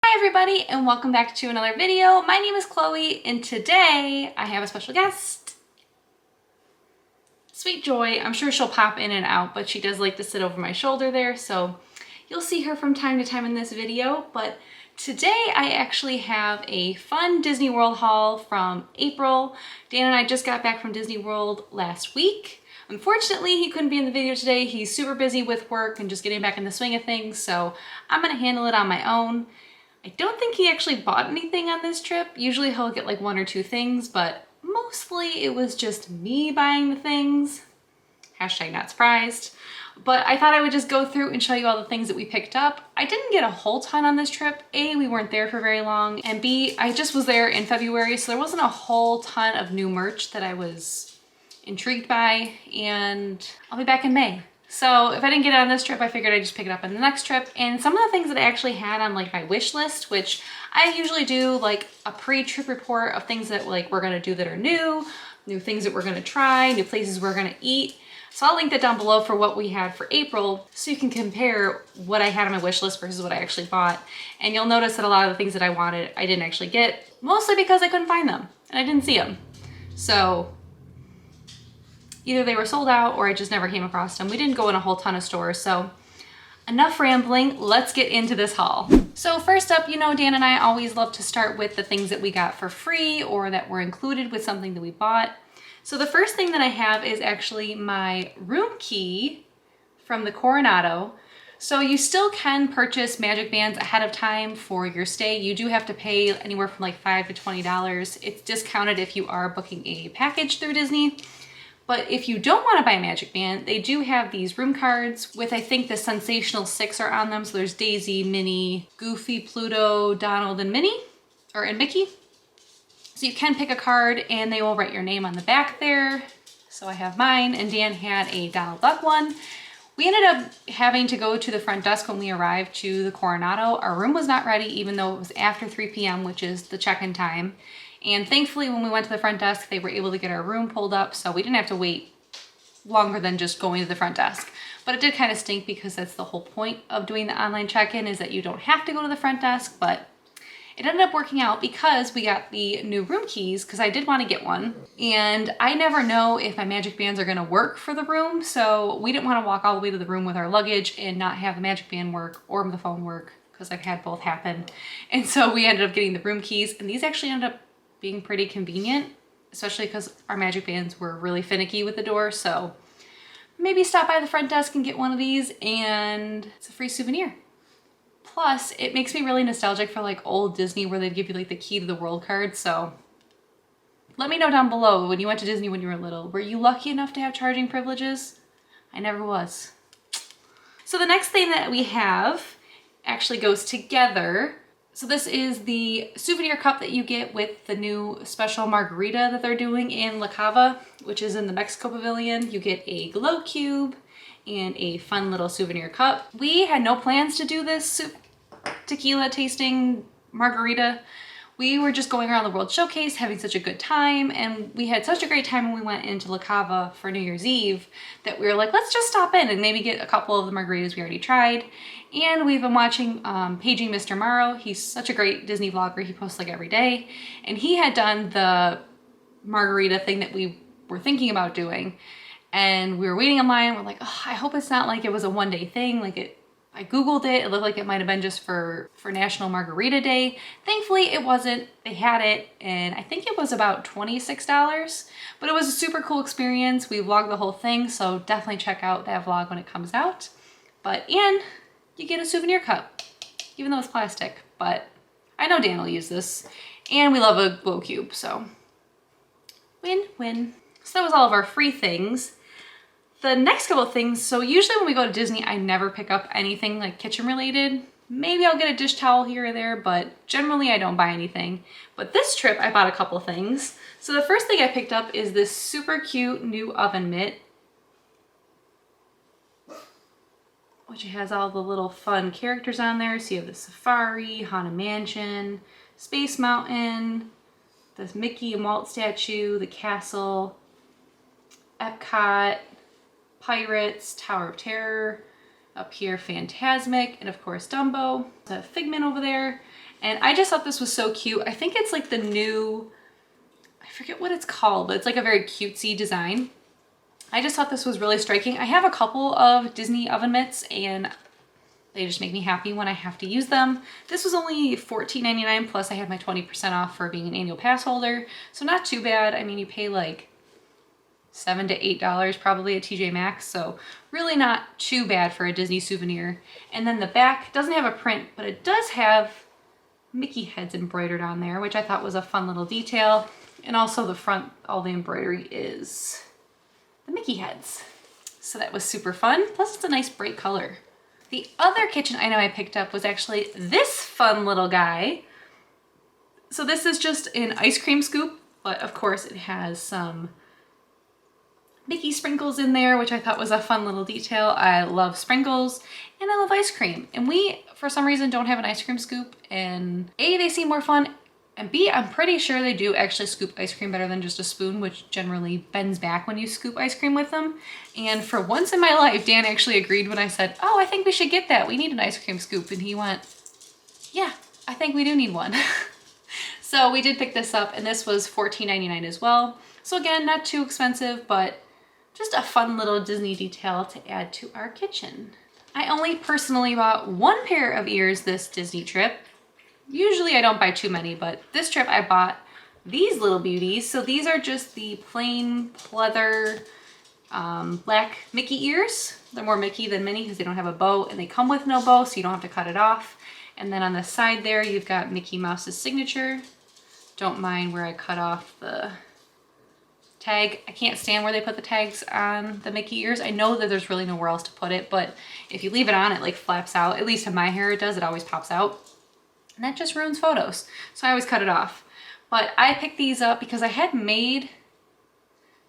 Hi everybody and welcome back to another video. My name is Chloe and today I have a special guest. Sweet Joy. I'm sure she'll pop in and out, but she does like to sit over my shoulder there, so you'll see her from time to time in this video. But today I actually have a fun Disney World haul from April. Dan and I just got back from Disney World last week. Unfortunately, he couldn't be in the video today. He's super busy with work and just getting back in the swing of things, so I'm gonna handle it on my own. I don't think he actually bought anything on this trip. Usually he'll get like one or two things, but mostly it was just me buying the things. Hashtag not surprised. But I thought I would just go through and show you all the things that we picked up. I didn't get a whole ton on this trip. A, we weren't there for very long, and B, I just was there in February, so there wasn't a whole ton of new merch that I was intrigued by, and I'll be back in May. So if I didn't get it on this trip, I figured I'd just pick it up on the next trip. And some of the things that I actually had on like my wish list, which I usually do like a pre-trip report of things that like we're gonna do that are new things that we're gonna try, new places we're gonna eat. So I'll link that down below for what we had for April so you can compare what I had on my wish list versus what I actually bought. And you'll notice that a lot of the things that I wanted, I didn't actually get, mostly because I couldn't find them and I didn't see them. So either they were sold out or I just never came across them. We didn't go in a whole ton of stores, so enough rambling, let's get into this haul. So first up, you know, Dan and I always love to start with the things that we got for free or that were included with something that we bought. So the first thing that I have is actually my room key from the Coronado. So you still can purchase magic bands ahead of time for your stay. You do have to pay anywhere from like $5 to $20. It's discounted if you are booking a package through Disney. But if you don't want to buy a magic band, they do have these room cards with, I think, the Sensational 6 are on them. So there's Daisy, Minnie, Goofy, Pluto, Donald, and Minnie, and Mickey. So you can pick a card and they will write your name on the back there. So I have mine, and Dan had a Donald Duck one. We ended up having to go to the front desk when we arrived to the Coronado. Our room was not ready, even though it was after 3 p.m., which is the check-in time. And thankfully, when we went to the front desk, they were able to get our room pulled up, so we didn't have to wait longer than just going to the front desk. But it did kind of stink because that's the whole point of doing the online check-in, is that you don't have to go to the front desk. But it ended up working out because we got the new room keys, because I did want to get one. And I never know if my magic bands are going to work for the room, so we didn't want to walk all the way to the room with our luggage and not have the magic band work or the phone work, because I've had both happen. And so we ended up getting the room keys, and these actually ended up being pretty convenient, especially because our magic bands were really finicky with the door. So maybe stop by the front desk and get one of these, and it's a free souvenir. Plus, it makes me really nostalgic for like old Disney where they'd give you like the key to the world card. So let me know down below, when you went to Disney when you were little, were you lucky enough to have charging privileges? I never was. So the next thing that we have actually goes together. So this is the souvenir cup that you get with the new special margarita that they're doing in La Cava, which is in the Mexico Pavilion. You get a glow cube and a fun little souvenir cup. We had no plans to do this tequila tasting margarita. We were just going around the World Showcase, having such a good time, and we had such a great time when we went into La Cava for New Year's Eve that we were like, let's just stop in and maybe get a couple of the margaritas we already tried. And we've been watching Paging Mr. Morrow. He's such a great Disney vlogger. He posts like every day. And he had done the margarita thing that we were thinking about doing. And we were waiting in line. We're like, oh, I hope it's not like it was a one-day thing. I Googled it. It looked like it might have been just for National Margarita Day. Thankfully, it wasn't. They had it, and I think it was about $26. But it was a super cool experience. We vlogged the whole thing, so definitely check out that vlog when it comes out. and you get a souvenir cup, even though it's plastic. But I know Dan will use this, and we love a glow cube, so win-win. So that was all of our free things. The next couple of things, so usually when we go to Disney, I never pick up anything like kitchen related. Maybe I'll get a dish towel here or there, but generally I don't buy anything. But this trip, I bought a couple things. So the first thing I picked up is this super cute new oven mitt, which has all the little fun characters on there. So you have the Safari, Haunted Mansion, Space Mountain, this Mickey and Walt statue, the castle, Epcot, Pirates, Tower of Terror, up here Fantasmic, and of course Dumbo, the Figment over there, And I just thought this was so cute. I think it's like the new, I forget what it's called, but it's like a very cutesy design. I just thought this was really striking. I have a couple of Disney oven mitts and they just make me happy when I have to use them. This was only $14.99 plus I had my 20% off for being an annual pass holder. So not too bad. I mean, you pay like $7 to $8 probably at TJ Maxx. So really not too bad for a Disney souvenir. And then the back doesn't have a print, but it does have Mickey heads embroidered on there, which I thought was a fun little detail. And also the front, all the embroidery is the Mickey heads. So that was super fun. Plus it's a nice bright color. The other kitchen item I picked up was actually this fun little guy. So this is just an ice cream scoop, but of course it has some Mickey sprinkles in there, which I thought was a fun little detail. I love sprinkles and I love ice cream. And we, for some reason, don't have an ice cream scoop. And A, they seem more fun. And B, I'm pretty sure they do actually scoop ice cream better than just a spoon, which generally bends back when you scoop ice cream with them. And for once in my life, Dan actually agreed when I said, oh, I think we should get that. We need an ice cream scoop. And he went, yeah, I think we do need one. So we did pick this up and this was $14.99 as well. So again, not too expensive, but just a fun little Disney detail to add to our kitchen. I only personally bought one pair of ears this Disney trip. Usually I don't buy too many, but this trip I bought these little beauties. So these are just the plain pleather black Mickey ears. They're more Mickey than Minnie because they don't have a bow and they come with no bow, so you don't have to cut it off. And then on the side there, you've got Mickey Mouse's signature. Don't mind where I cut off the tag. I can't stand where they put the tags on the Mickey ears. I know that there's really nowhere else to put it, but if you leave it on, it like flaps out. At least in my hair it does, it always pops out. And that just ruins photos. So I always cut it off. But I picked these up because I had made,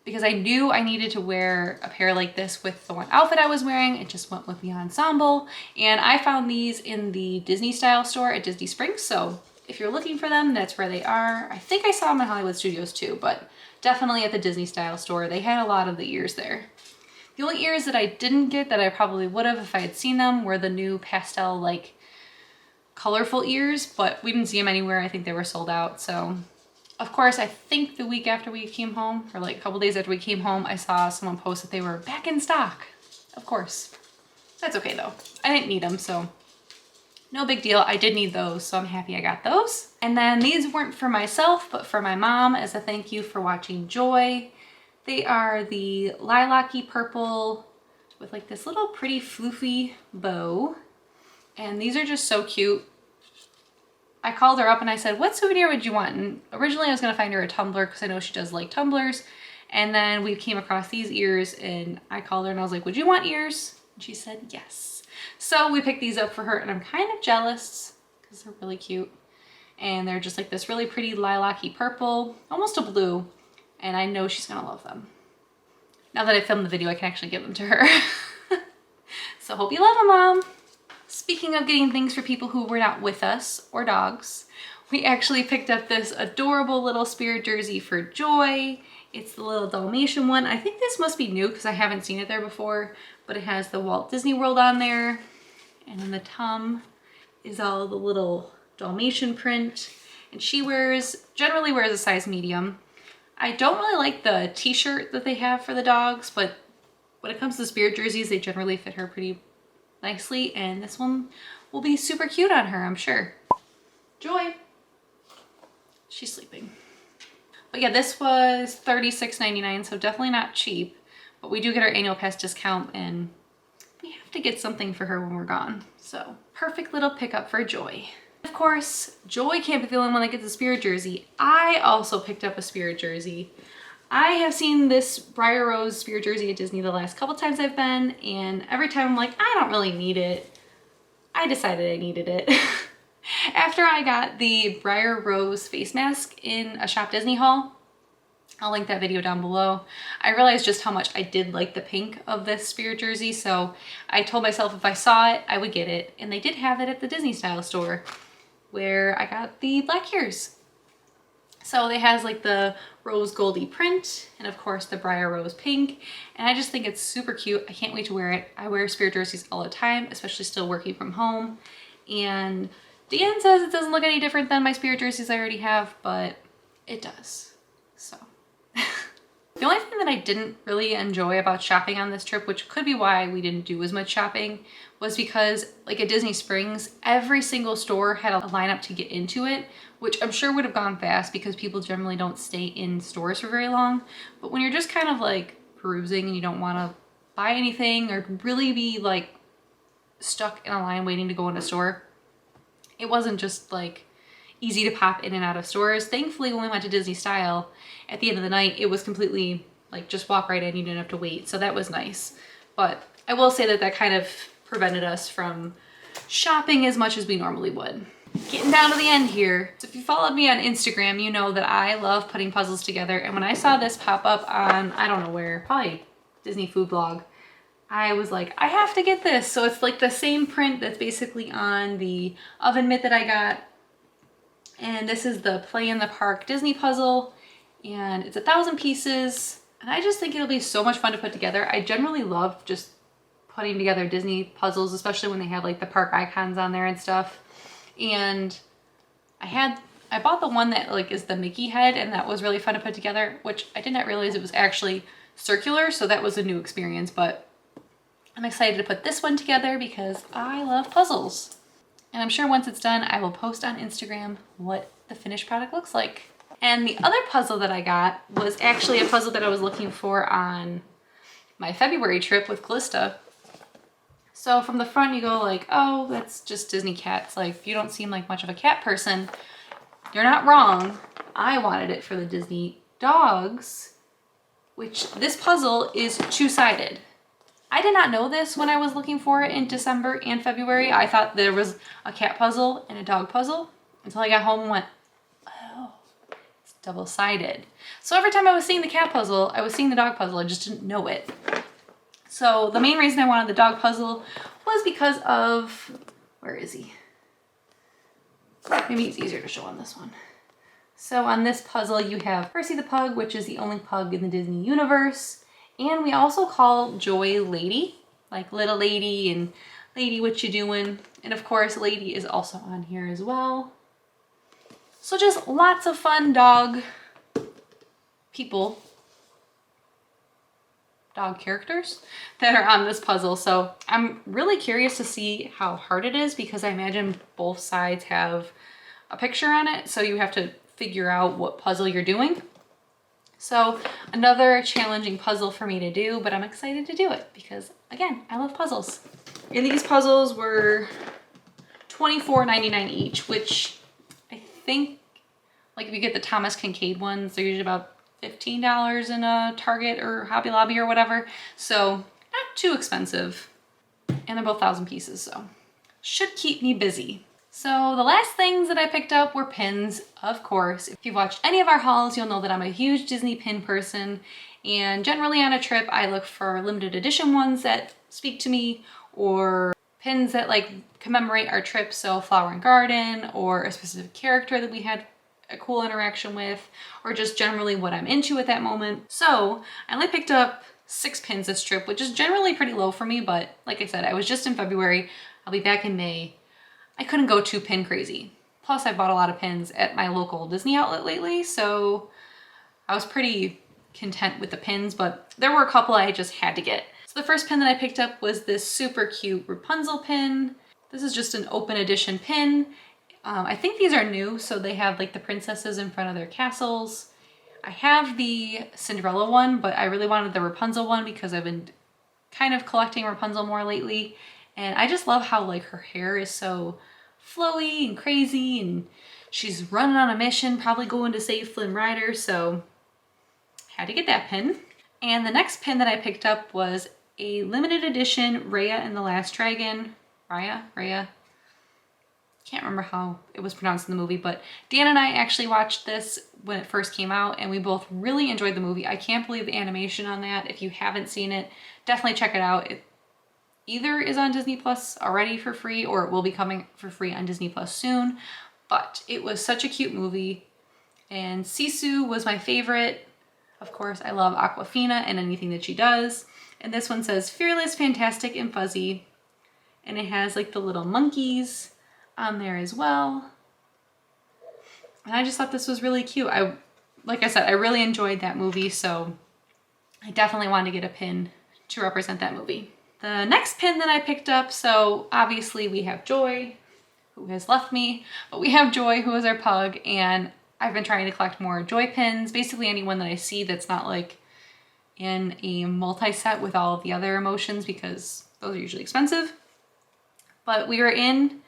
because I knew I needed to wear a pair like this with the one outfit I was wearing. It just went with the ensemble. And I found these in the Disney style store at Disney Springs. So if you're looking for them, that's where they are. I think I saw them in Hollywood Studios too, but definitely at the Disney style store. They had a lot of the ears there. The only ears that I didn't get that I probably would have if I had seen them were the new pastel like colorful ears, but we didn't see them anywhere. I think they were sold out. So of course, I think the week after we came home, or like a couple days after we came home, I saw someone post that they were back in stock. Of course. That's okay though. I didn't need them, so no big deal. I did need those, so I'm happy I got those. And then these weren't for myself, but for my mom as a thank you for watching Joy. They are the lilac-y purple with like this little pretty floofy bow. And these are just so cute. I called her up and I said, what souvenir would you want? And originally I was gonna find her a tumbler because I know she does like tumblers. And then we came across these ears and I called her and I was like, would you want ears? And she said, yes. So we picked these up for her and I'm kind of jealous because they're really cute. And they're just like this really pretty lilac-y purple, almost a blue. And I know she's gonna love them. Now that I filmed the video, I can actually give them to her. So hope you love them, Mom. Speaking of getting things for people who were not with us or dogs, we actually picked up this adorable little Spirit jersey for Joy. It's the little Dalmatian one. I think this must be new because I haven't seen it there before, but it has the Walt Disney World on there. And then the tum is all the little Dalmatian print. And she generally wears a size medium. I don't really like the t-shirt that they have for the dogs, but when it comes to Spirit jerseys, they generally fit her pretty nicely, and this one will be super cute on her, I'm sure. Joy. She's sleeping. But yeah, this was $36.99, so definitely not cheap, but we do get our annual pass discount and we have to get something for her when we're gone. So perfect little pickup for Joy. Of course, Joy can't be the only one that gets a Spirit jersey. I also picked up a Spirit jersey. I have seen this Briar Rose Spirit jersey at Disney the last couple times I've been, and every time I'm like, I don't really need it. I decided I needed it. After I got the Briar Rose face mask in a Shop Disney haul, I'll link that video down below, I realized just how much I did like the pink of this Spirit jersey, so I told myself if I saw it, I would get it, and they did have it at the Disney style store where I got the black ears. So it has like the rose goldy print and of course the Briar Rose pink, and I just think it's super cute. I can't wait to wear it. I wear Spirit jerseys all the time, especially still working from home, and Deanne says it doesn't look any different than my spirit jerseys I already have, but it does. So. The only thing that I didn't really enjoy about shopping on this trip, which could be why we didn't do as much shopping, was because like at Disney Springs, every single store had a lineup to get into it, which I'm sure would have gone fast because people generally don't stay in stores for very long. But when you're just kind of like perusing and you don't want to buy anything or really be like stuck in a line waiting to go in a store, it wasn't just like easy to pop in and out of stores. Thankfully, when we went to Disney Style, at the end of the night, it was completely like just walk right in, you didn't have to wait. So that was nice. But I will say that that kind of prevented us from shopping as much as we normally would. Getting down to the end here. So if you followed me on Instagram, you know that I love putting puzzles together. And when I saw this pop up on, I don't know where, probably Disney Food Blog, I was like, I have to get this. So it's like the same print that's basically on the oven mitt that I got. And this is the Play in the Park Disney puzzle, and it's 1,000 pieces. And I just think it'll be so much fun to put together. I generally love just putting together Disney puzzles, especially when they have like the park icons on there and stuff. And I bought the one that like is the Mickey head, and that was really fun to put together, which I did not realize it was actually circular. So that was a new experience, but I'm excited to put this one together because I love puzzles. And I'm sure once it's done, I will post on Instagram what the finished product looks like. And the other puzzle that I got was actually a puzzle that I was looking for on my February trip with Callista. So from the front you go like, oh, that's just Disney cats. Like, you don't seem like much of a cat person. You're not wrong. I wanted it for the Disney dogs, which this puzzle is two-sided. I did not know this when I was looking for it in December and February. I thought there was a cat puzzle and a dog puzzle until I got home and went, oh, it's double-sided. So every time I was seeing the cat puzzle, I was seeing the dog puzzle. I just didn't know it. So the main reason I wanted the dog puzzle was because of, where is he? Maybe it's easier to show on this one. So on this puzzle, you have Percy the pug, which is the only pug in the Disney universe. And we also call Joy Lady, like little lady and lady what you doing. And of course, Lady is also on here as well. So just lots of fun dog people, dog characters that are on this puzzle. So I'm really curious to see how hard it is because I imagine both sides have a picture on it. So you have to figure out what puzzle you're doing. So another challenging puzzle for me to do, but I'm excited to do it because, again, I love puzzles. And these puzzles were $24.99 each, which I think, like if you get the Thomas Kincaid ones, they're usually about $15 in a Target or Hobby Lobby or whatever. So not too expensive. And they're both 1,000 pieces, so should keep me busy. So the last things that I picked up were pins, of course. If you've watched any of our hauls, you'll know that I'm a huge Disney pin person. And generally on a trip, I look for limited edition ones that speak to me or pins that like commemorate our trip. So Flower and Garden or a specific character that we had a cool interaction with, or just generally what I'm into at that moment. So I only picked up 6 pins this trip, which is generally pretty low for me. But like I said, I was just in February. I'll be back in May. I couldn't go too pin crazy. Plus I bought a lot of pins at my local Disney outlet lately, so I was pretty content with the pins, but there were a couple I just had to get. So the first pin that I picked up was this super cute Rapunzel pin. This is just an open edition pin. I think these are new, so they have like the princesses in front of their castles. I have the Cinderella one, but I really wanted the Rapunzel one because I've been kind of collecting Rapunzel more lately. And I just love how like her hair is so flowy and crazy, and she's running on a mission, probably going to save Flynn Rider, so I had to get that pin. And the next pin that I picked up was a limited edition Raya and the Last Dragon. Raya? Can't remember how it was pronounced in the movie, but Dan and I actually watched this when it first came out, and we both really enjoyed the movie. I can't believe the animation on that. If you haven't seen it, definitely check it out. It either is on Disney Plus already for free, or it will be coming for free on Disney Plus soon. But it was such a cute movie, and Sisu was my favorite. Of course, I love Awkwafina and anything that she does. And this one says fearless, fantastic, and fuzzy. And it has like the little monkeys on there as well. And I just thought this was really cute. Like I said, I really enjoyed that movie, so I definitely wanted to get a pin to represent that movie. The next pin that I picked up, so obviously we have Joy, who has left me, but we have Joy, who is our pug, and I've been trying to collect more Joy pins, basically anyone that I see that's not like in a multi-set with all of the other emotions, because those are usually expensive. But we were in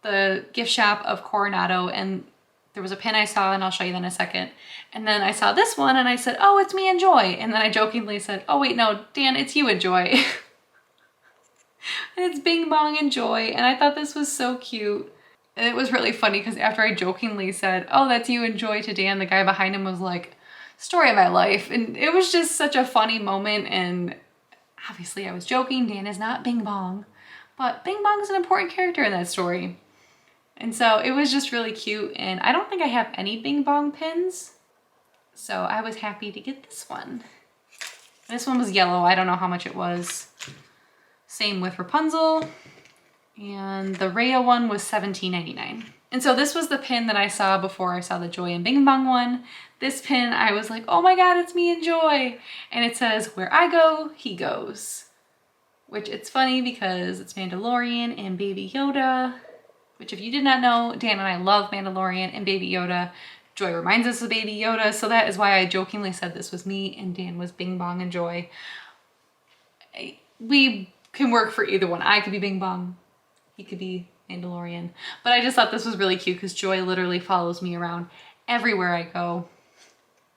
the gift shop of Coronado, and there was a pin I saw, and I'll show you that in a second. And then I saw this one and I said, oh, it's me and Joy. And then I jokingly said, oh wait, no, Dan, it's you and Joy. And it's Bing Bong and Joy. And I thought this was so cute. And it was really funny because after I jokingly said, oh, that's you and Joy to Dan, the guy behind him was like, story of my life. And it was just such a funny moment. And obviously I was joking, Dan is not Bing Bong, but Bing Bong is an important character in that story. And so it was just really cute, and I don't think I have any Bing Bong pins, so I was happy to get this one. This one was yellow. I don't know how much it was. Same with Rapunzel, and the Rhea one was $17.99. And so this was the pin that I saw before I saw the Joy and Bing Bong one. This pin, I was like, oh my god, it's me and Joy. And it says, where I go, he goes. Which it's funny because it's Mandalorian and Baby Yoda. Which if you did not know, Dan and I love Mandalorian and Baby Yoda. Joy reminds us of Baby Yoda, so that is why I jokingly said this was me and Dan was Bing Bong and Joy. We can work for either one. I could be Bing Bong, he could be Mandalorian. But I just thought this was really cute because Joy literally follows me around everywhere I go.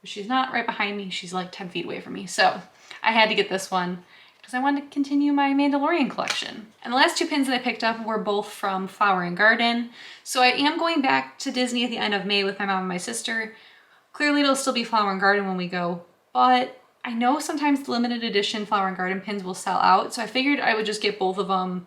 She's not right behind me, she's like 10 feet away from me. So I had to get this one because I wanted to continue my Mandalorian collection. And the last two pins that I picked up were both from Flower and Garden. So I am going back to Disney at the end of May with my mom and my sister. Clearly it'll still be Flower and Garden when we go, but I know sometimes the limited edition Flower and Garden pins will sell out, so I figured I would just get both of them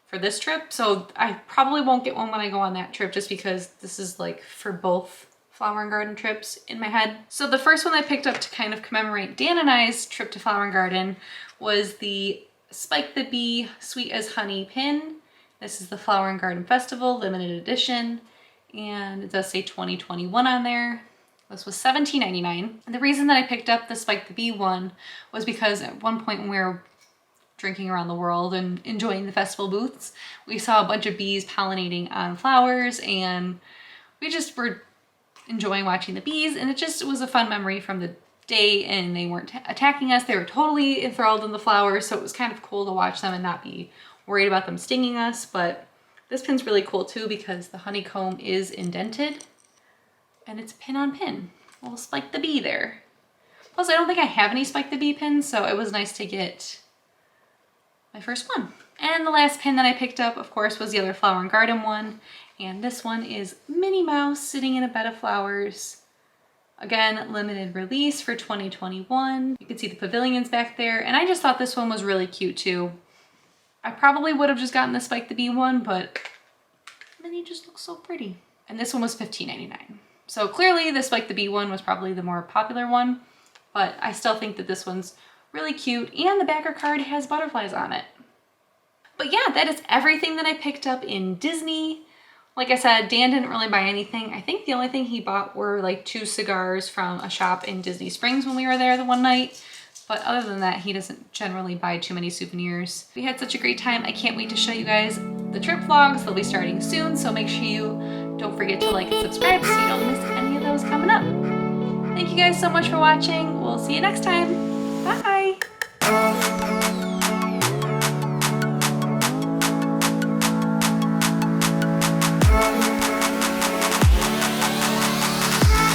for this trip. So I probably won't get one when I go on that trip just because this is like for both Flower and Garden trips in my head. So the first one I picked up to kind of commemorate Dan and I's trip to Flower and Garden was the Spike the Bee Sweet as Honey pin. This is the Flower and Garden Festival limited edition, and it does say 2021 on there. This was $17.99. And the reason that I picked up the Spike the Bee one was because at one point when we were drinking around the world and enjoying the festival booths, we saw a bunch of bees pollinating on flowers, and we just were enjoying watching the bees, and it was a fun memory from the day, and they weren't attacking us. They were totally enthralled in the flowers, so it was kind of cool to watch them and not be worried about them stinging us. But this pin's really cool too because the honeycomb is indented and it's pin on pin. A little Spike the Bee there. Plus I don't think I have any Spike the Bee pins, so it was nice to get my first one. And the last pin that I picked up, of course, was the other Flower and Garden one, and this one is Minnie Mouse sitting in a bed of flowers. Again, limited release for 2021. You can see the pavilions back there, and I just thought this one was really cute too. I probably would have just gotten the Spike the Bee one, but Minnie just looks so pretty. And this one was $15.99. So clearly the Spike the Bee one was probably the more popular one, but I still think that this one's really cute, and the backer card has butterflies on it. But yeah, that is everything that I picked up in Disney. Like I said, Dan didn't really buy anything. I think the only thing he bought were like 2 cigars from a shop in Disney Springs when we were there the one night. But other than that, he doesn't generally buy too many souvenirs. We had such a great time. I can't wait to show you guys the trip vlogs. They'll be starting soon, so make sure you don't forget to like and subscribe so you don't miss any of those coming up. Thank you guys so much for watching. We'll see you next time. Bye!